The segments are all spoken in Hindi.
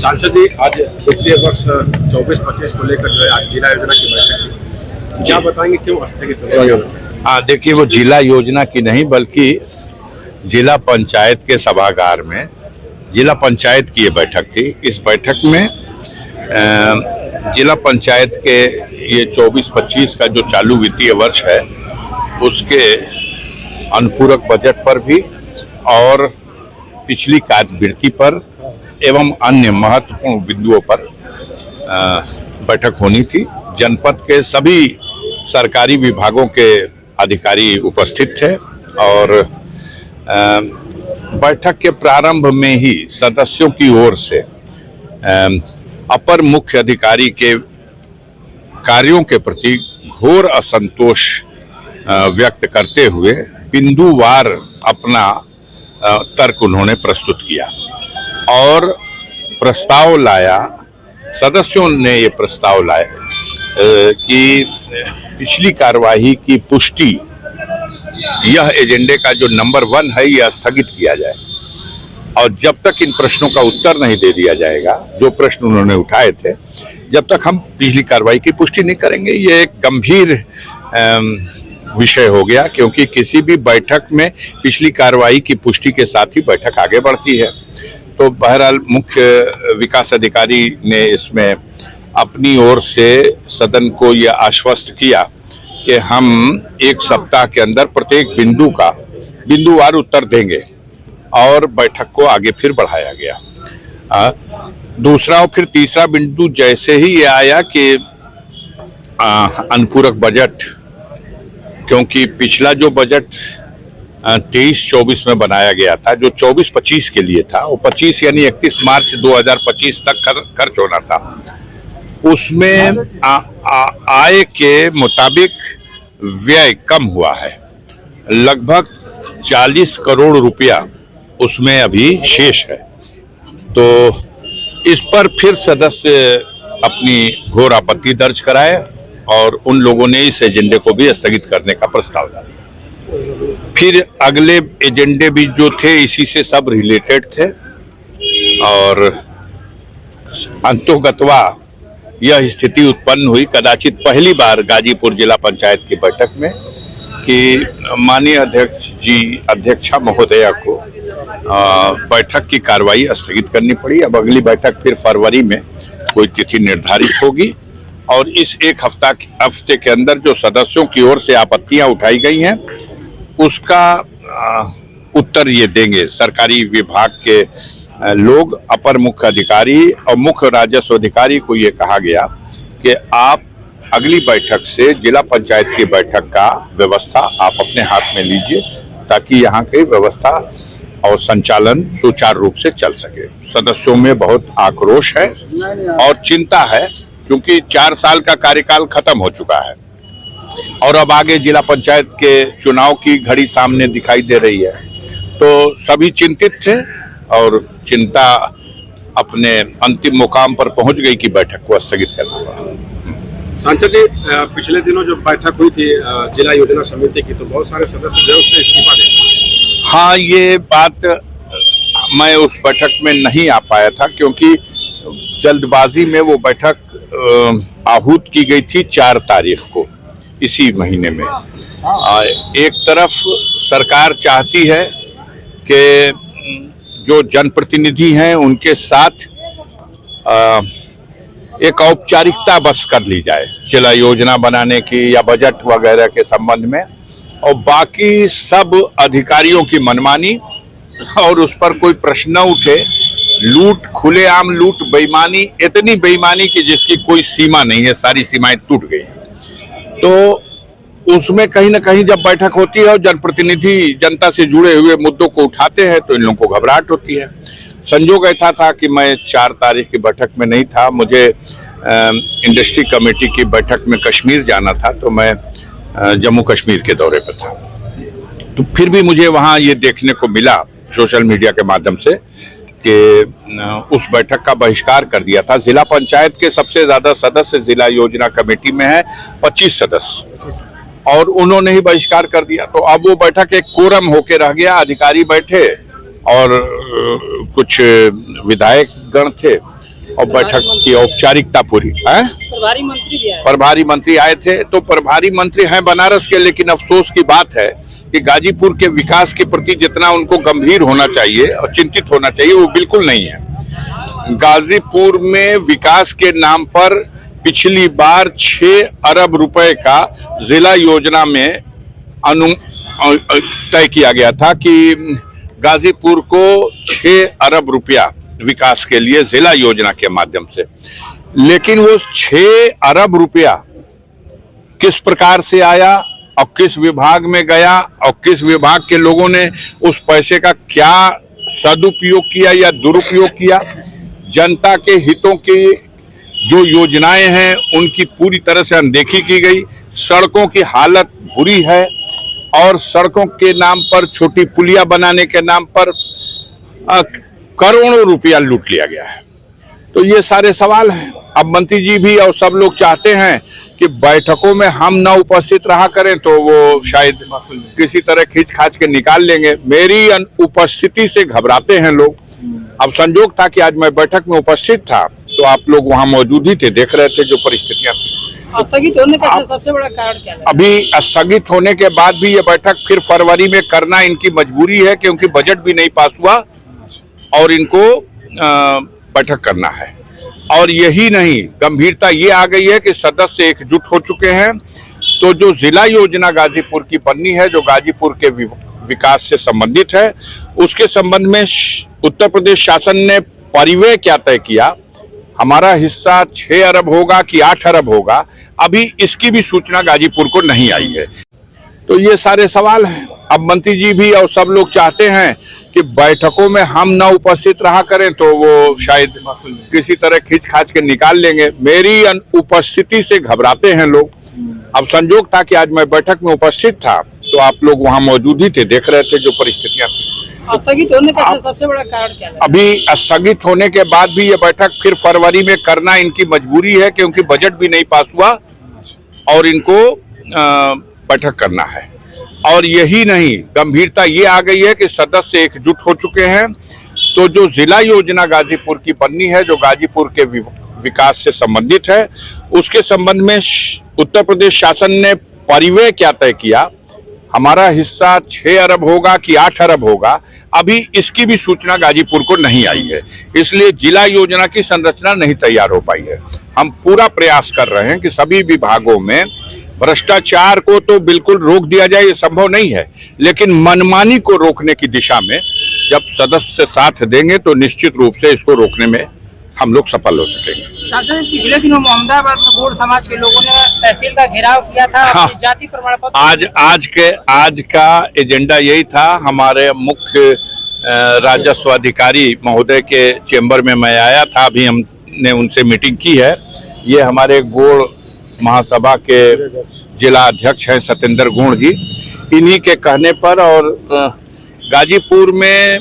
सांसद जी, आज वित्तीय वर्ष 24-25 को लेकर जो है आज जिला योजना की बैठक की, क्या बताएंगे क्यों स्थगित? देखिए, वो जिला योजना की नहीं बल्कि जिला पंचायत के सभागार में जिला पंचायत की ये बैठक थी। इस बैठक में जिला पंचायत के ये 24-25 का जो चालू वित्तीय वर्ष है उसके अनुपूरक बजट पर भी और पिछली कार्यवृत्ति पर एवं अन्य महत्वपूर्ण बिंदुओं पर बैठक होनी थी। जनपद के सभी सरकारी विभागों के अधिकारी उपस्थित थे और बैठक के प्रारंभ में ही सदस्यों की ओर से अपर मुख्य अधिकारी के कार्यों के प्रति घोर असंतोष व्यक्त करते हुए बिंदुवार अपना तर्क उन्होंने प्रस्तुत किया और प्रस्ताव लाया। सदस्यों ने ये प्रस्ताव लाया कि पिछली कार्यवाही की पुष्टि, यह एजेंडे का जो नंबर 1 है, यह स्थगित किया जाए और जब तक इन प्रश्नों का उत्तर नहीं दे दिया जाएगा, जो प्रश्न उन्होंने उठाए थे, जब तक हम पिछली कार्रवाई की पुष्टि नहीं करेंगे। ये एक गंभीर विषय हो गया क्योंकि किसी भी बैठक में पिछली कार्रवाई की पुष्टि के साथ ही बैठक आगे बढ़ती है। तो बहरहाल मुख्य विकास अधिकारी ने इसमें अपनी ओर से सदन को यह आश्वस्त किया कि हम 1 सप्ताह के अंदर प्रत्येक बिंदु का बिंदुवार उत्तर देंगे और बैठक को आगे फिर बढ़ाया गया। दूसरा और फिर तीसरा बिंदु जैसे ही ये आया कि अनुपूरक बजट, क्योंकि पिछला जो बजट 23-24 में बनाया गया था, जो 24-25 के लिए था, वो 25 यानी 31 मार्च 2025 तक खर्च होना था। उसमें आय के मुताबिक व्यय कम हुआ है, लगभग 40 करोड़ रुपया उसमें अभी शेष है। तो इस पर फिर सदस्य अपनी घोर आपत्ति दर्ज कराए और उन लोगों ने इस एजेंडे को भी स्थगित करने का प्रस्ताव डाला। फिर अगले एजेंडे भी जो थे इसी से सब रिलेटेड थे और अंतोगत्वा यह स्थिति उत्पन्न हुई कदाचित पहली बार गाजीपुर जिला पंचायत की बैठक में कि माननीय अध्यक्षा महोदया को बैठक की कार्रवाई स्थगित करनी पड़ी। अब अगली बैठक फिर फरवरी में कोई तिथि निर्धारित होगी और इस एक हफ्ते के अंदर जो सदस्यों की ओर से आपत्तियां उठाई गई हैं उसका उत्तर ये देंगे सरकारी विभाग के लोग। अपर मुख्य अधिकारी और मुख्य राजस्व अधिकारी को ये कहा गया कि आप अगली बैठक से जिला पंचायत की बैठक का व्यवस्था आप अपने हाथ में लीजिए ताकि यहाँ की व्यवस्था और संचालन सुचारू रूप से चल सके। सदस्यों में बहुत आक्रोश है और चिंता है क्योंकि 4 साल का कार्यकाल खत्म हो चुका है और अब आगे जिला पंचायत के चुनाव की घड़ी सामने दिखाई दे रही है। तो सभी चिंतित थे और चिंता अपने अंतिम मुकाम पर पहुंच गई कि बैठक को स्थगित करना पड़ा। सांसद जी, पिछले दिनों जो बैठक हुई थी जिला योजना समिति की, तो बहुत सारे सदस्य जो उससे इस्तीफा दे। हाँ, ये बात मैं उस बैठक में नहीं आ पाया था क्योंकि जल्दबाजी में वो बैठक आहूत की गई थी 4 तारीख को इसी महीने में। एक तरफ सरकार चाहती है कि जो जनप्रतिनिधि हैं उनके साथ एक औपचारिकता बस कर ली जाए जिला योजना बनाने की या बजट वगैरह के संबंध में, और बाकी सब अधिकारियों की मनमानी और उस पर कोई प्रश्न न उठे। लूट, खुलेआम लूट, बेईमानी, इतनी बेईमानी कि जिसकी कोई सीमा नहीं है, सारी सीमाएं टूट गई। तो उसमें कहीं ना कहीं जब बैठक होती है और जनप्रतिनिधि जनता से जुड़े हुए मुद्दों को उठाते हैं तो इन लोगों को घबराहट होती है। संजोग ऐसा था कि मैं 4 तारीख की बैठक में नहीं था, मुझे इंडस्ट्री कमेटी की बैठक में कश्मीर जाना था, तो मैं जम्मू कश्मीर के दौरे पर था। तो फिर भी मुझे वहाँ ये देखने को मिला सोशल मीडिया के माध्यम से कि उस बैठक का बहिष्कार कर दिया था। जिला पंचायत के सबसे ज्यादा सदस्य जिला योजना कमेटी में है, 25 सदस्य, और उन्होंने ही बहिष्कार कर दिया। तो अब वो बैठक एक कोरम होके रह गया, अधिकारी बैठे और कुछ विधायक गण थे, और बैठक की औपचारिकता पूरी है। प्रभारी मंत्री भी आए। प्रभारी मंत्री आए थे, तो प्रभारी मंत्री हैं बनारस के, लेकिन अफसोस की बात है कि गाजीपुर के विकास के प्रति जितना उनको गंभीर होना चाहिए और चिंतित होना चाहिए वो बिल्कुल नहीं है। गाजीपुर में विकास के नाम पर पिछली बार 6 अरब रुपए का जिला योजना में तय किया गया था कि गाजीपुर को 6 अरब रुपया विकास के लिए जिला योजना के माध्यम से, लेकिन वो 6 अरब रुपया किस प्रकार से आया और किस विभाग में गया और किस विभाग के लोगों ने उस पैसे का क्या सदुपयोग किया या दुरुपयोग किया, जनता के हितों की जो योजनाएं हैं उनकी पूरी तरह से अनदेखी की गई। सड़कों की हालत बुरी है और सड़कों के नाम पर, छोटी पुलिया बनाने के नाम पर करोड़ों रुपया लूट लिया गया है। तो ये सारे सवाल हैं। अब मंत्री जी भी और सब लोग चाहते हैं कि बैठकों में हम न उपस्थित रहा करें, तो वो शायद किसी तरह खींच खाच के निकाल लेंगे। मेरी उपस्थिति से घबराते हैं लोग। अब संजोग था कि आज मैं बैठक में उपस्थित था, तो आप लोग वहां मौजूद ही थे, देख रहे थे जो परिस्थितियां थी। स्थगित होने का सबसे बड़ा कारण क्या है? अभी स्थगित होने के बाद भी ये बैठक फिर फरवरी में करना इनकी मजबूरी है, क्योंकि बजट भी नहीं पास हुआ और इनको बैठक करना है। और यही नहीं, गंभीरता ये आ गई है कि सदस्य एकजुट हो चुके हैं। तो जो जिला योजना गाजीपुर की बननी है, जो गाजीपुर के विकास से संबंधित है, उसके संबंध में उत्तर प्रदेश शासन ने परिव्यय क्या तय किया, हमारा हिस्सा 6 अरब होगा कि 8 अरब होगा, अभी इसकी भी सूचना गाजीपुर को नहीं आई है। तो ये सारे सवाल हैं। अब मंत्री जी भी और सब लोग चाहते हैं कि बैठकों में हम न उपस्थित रहा करें, तो वो शायद किसी तरह खींच खाच के निकाल लेंगे। मेरी उपस्थिति से घबराते हैं लोग। अब संजोग था कि आज मैं बैठक में उपस्थित था, तो आप लोग वहां मौजूद ही थे, देख रहे थे जो परिस्थितियां थी। स्थगित होने का सबसे बड़ा कारण क्या है? अभी स्थगित होने के बाद भी ये बैठक फिर फरवरी में करना इनकी मजबूरी है, क्योंकि बजट भी नहीं पास हुआ और इनको बैठक करना है। और यही नहीं, गंभीरता ये आ गई है कि सदस्य एकजुट हो चुके हैं। तो जो जिला योजना गाजीपुर की बननी है, जो गाजीपुर के विकास से संबंधित है, उसके संबंध में उत्तर प्रदेश शासन ने परिव्यय क्या तय किया, हमारा हिस्सा 6 अरब होगा कि 8 अरब होगा, अभी इसकी भी सूचना गाजीपुर को नहीं आई है। इसलिए जिला योजना की संरचना नहीं तैयार हो पाई है। हम पूरा प्रयास कर रहे हैं कि सभी विभागों में भ्रष्टाचार को तो बिल्कुल रोक दिया जाए, ये संभव नहीं है, लेकिन मनमानी को रोकने की दिशा में जब सदस्य साथ देंगे तो निश्चित रूप से इसको रोकने में हम लोग सफल हो सकेंगे। पिछले दिनों मोहम्मदाबाद में गोड़ समाज के लोगों ने तहसील का घेराव किया था। हाँ, जाति प्रमाण पत्र आज का एजेंडा यही था। हमारे मुख्य राजस्व अधिकारी महोदय के चेंबर में मैं आया था, अभी हमने उनसे मीटिंग की है। ये हमारे गोड़ महासभा के जिला अध्यक्ष हैं सतेंद्र गुण जी, इन्हीं के कहने पर। और गाजीपुर में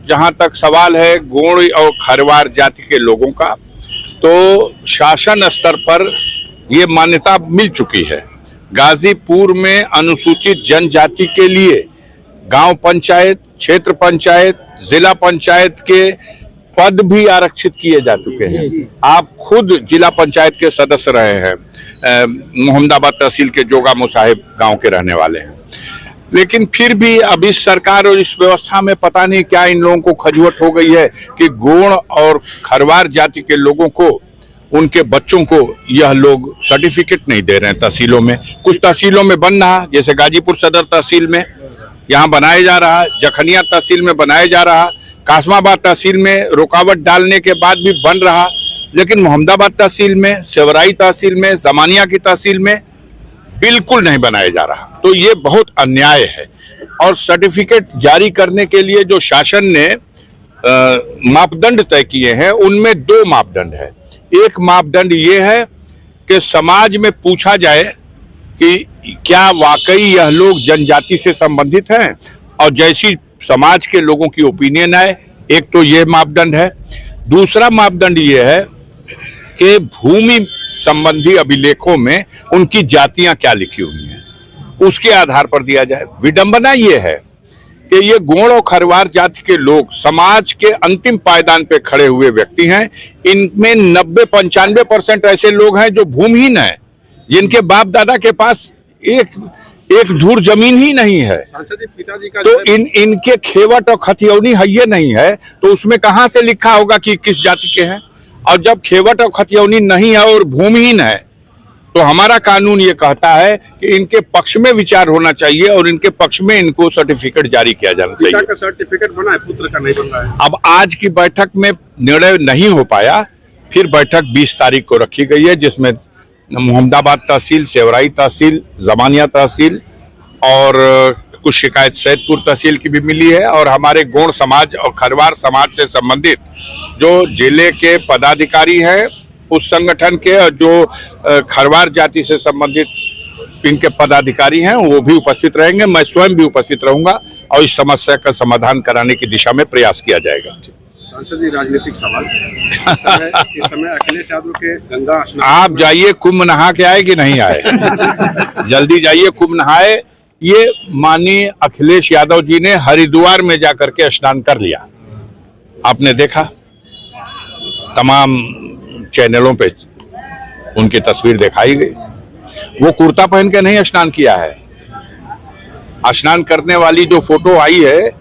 जहां तक सवाल है गोंड और खरवार जाति के लोगों का, तो शासन स्तर पर ये मान्यता मिल चुकी है। गाजीपुर में अनुसूचित जनजाति के लिए गांव पंचायत, क्षेत्र पंचायत, जिला पंचायत के पद भी आरक्षित किए जा चुके हैं। आप खुद जिला पंचायत के सदस्य रहे हैं, मोहम्मदाबाद तहसील के जोगा मुसाहिब गांव के रहने वाले हैं। लेकिन फिर भी अब इस सरकार और इस व्यवस्था में पता नहीं क्या इन लोगों को खजुवट हो गई है कि गोंड और खरवार जाति के लोगों को, उनके बच्चों को यह लोग सर्टिफिकेट नहीं दे रहे हैं तहसीलों में। कुछ तहसीलों में बन रहा, जैसे गाजीपुर सदर तहसील में यहाँ बनाया जा रहा, जखनिया तहसील में बनाया जा रहा, कासमाबाद तहसील में रुकावट डालने के बाद भी बन रहा, लेकिन मोहम्मदाबाद तहसील में, सेवराई तहसील में, जमानिया की तहसील में बिल्कुल नहीं बनाया जा रहा। तो ये बहुत अन्याय है। और सर्टिफिकेट जारी करने के लिए जो शासन ने मापदंड तय किए हैं, उनमें 2 मापदंड है। एक मापदंड ये है कि समाज में पूछा जाए कि क्या वाकई यह लोग जनजाति से संबंधित हैं, और जैसी समाज के लोगों की ओपिनियन आए, एक तो ये मापदंड है। दूसरा मापदंड ये है कि भूमि संबंधी अभिलेखों में उनकी जातियां क्या लिखी हुई हैं, उसके आधार पर दिया जाए। विडंबना ये है कि ये गोंड और खरवार जाति के लोग समाज के अंतिम पायदान पे खड़े हुए व्यक्ति हैं। इनमें 90-95% ऐसे लोग हैं जो भूमिहीन हैं, जिनके बाप दादा के पास एक धूर जमीन ही नहीं है। सांसद जी, पिताजी का तो इनके खेवट और खतियौनी है नहीं है, तो उसमें कहां से लिखा होगा कि किस जाति के हैं? और जब खेवट और खतियौनी नहीं है और भूमिहीन है, तो हमारा कानून ये कहता है कि इनके पक्ष में विचार होना चाहिए और इनके पक्ष में इनको सर्टिफिकेट जारी किया जाना चाहिए। पिता का सर्टिफिकेट बना है, पुत्र का नहीं बन रहा है। अब आज की बैठक में निर्णय नहीं हो पाया, फिर बैठक 20 तारीख को रखी गई है, जिसमें मोहम्मदाबाद तहसील, सेवराई तहसील, जमानिया तहसील और कुछ शिकायत सैदपुर तहसील की भी मिली है। और हमारे गोंड समाज और खरवार समाज से संबंधित जो जिले के पदाधिकारी हैं उस संगठन के, और जो खरवार जाति से संबंधित इनके पदाधिकारी हैं, वो भी उपस्थित रहेंगे। मैं स्वयं भी उपस्थित रहूंगा और इस समस्या का समाधान कराने की दिशा में प्रयास किया जाएगा। सांसद जी, राजनीतिक सवाल। इस समय अखिलेश यादव के गंगा स्नान, आप जाइए, कुंभ नहा के आए कि नहीं आए? जल्दी जाइए, कुंभ नहाए। ये माननीय अखिलेश यादव जी ने हरिद्वार में जाकर के स्नान कर लिया, आपने देखा, तमाम चैनलों पे उनकी तस्वीर दिखाई गई। वो कुर्ता पहन के नहीं स्नान किया है। स्नान करने वाली जो फोटो आई है,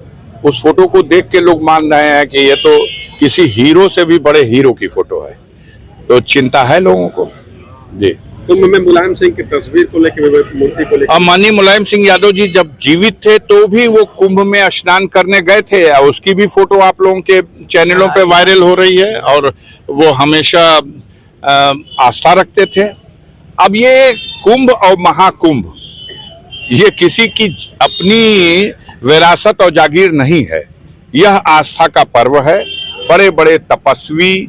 उस फोटो को देख के लोग मान रहे हैं कि ये तो किसी हीरो से भी बड़े हीरो की फोटो है। तो चिंता है लोगों को जी। कुंभ में मुलायम सिंह की तस्वीर को लेकर, मूर्ति को लेकर, अब माननीय मुलायम सिंह यादव जी जब जीवित थे तो भी वो कुंभ में स्नान करने गए थे, और उसकी भी फोटो आप लोगों के चैनलों पे वायरल हो रही है, और वो हमेशा आस्था रखते थे। अब ये कुंभ और महाकुंभ ये किसी की अपनी विरासत और जागीर नहीं है, यह आस्था का पर्व है। बड़े बड़े तपस्वी,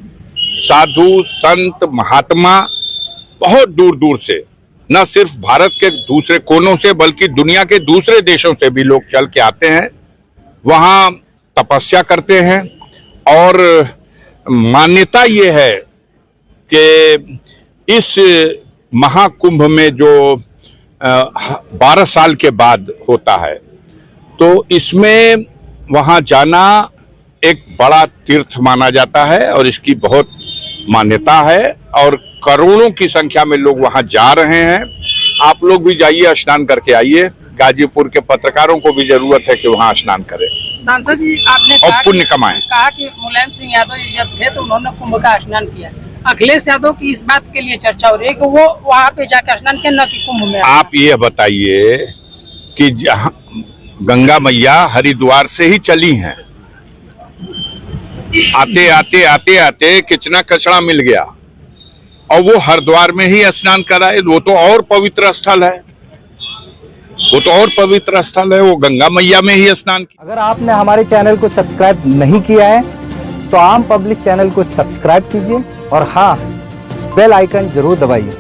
साधु, संत, महात्मा बहुत दूर दूर से, न सिर्फ भारत के दूसरे कोनों से बल्कि दुनिया के दूसरे देशों से भी लोग चल के आते हैं, वहाँ तपस्या करते हैं। और मान्यता ये है कि इस महाकुंभ में जो 12 साल के बाद होता है, तो इसमें वहाँ जाना एक बड़ा तीर्थ माना जाता है और इसकी बहुत मान्यता है, और करोड़ों की संख्या में लोग वहां जा रहे हैं। आप लोग भी जाइए, स्नान करके आइए। गाजीपुर के पत्रकारों को भी जरूरत है कि वहां स्नान करें, सांसद जी, आपने और पुण्य कमाएं। कहा कि मुलायम सिंह यादव जी जब थे तो उन्होंने कुंभ का स्नान किया। अखिलेश यादव की इस बात के लिए चर्चा हो रही है कि वो वहाँ पे जाकर स्नान किया, न कि कुंभ में। आप ये बताइए कि जहां गंगा मैया हरिद्वार से ही चली हैं, आते आते आते आते किचना कचड़ा मिल गया और वो हरिद्वार में ही स्नान कराए। वो तो और पवित्र स्थल है, वो तो और पवित्र स्थल है, वो गंगा मैया में ही स्नान किया। अगर आपने हमारे चैनल को सब्सक्राइब नहीं किया है तो आम पब्लिक चैनल को सब्सक्राइब कीजिए और हाँ, बेल आइकन जरूर दबाइए।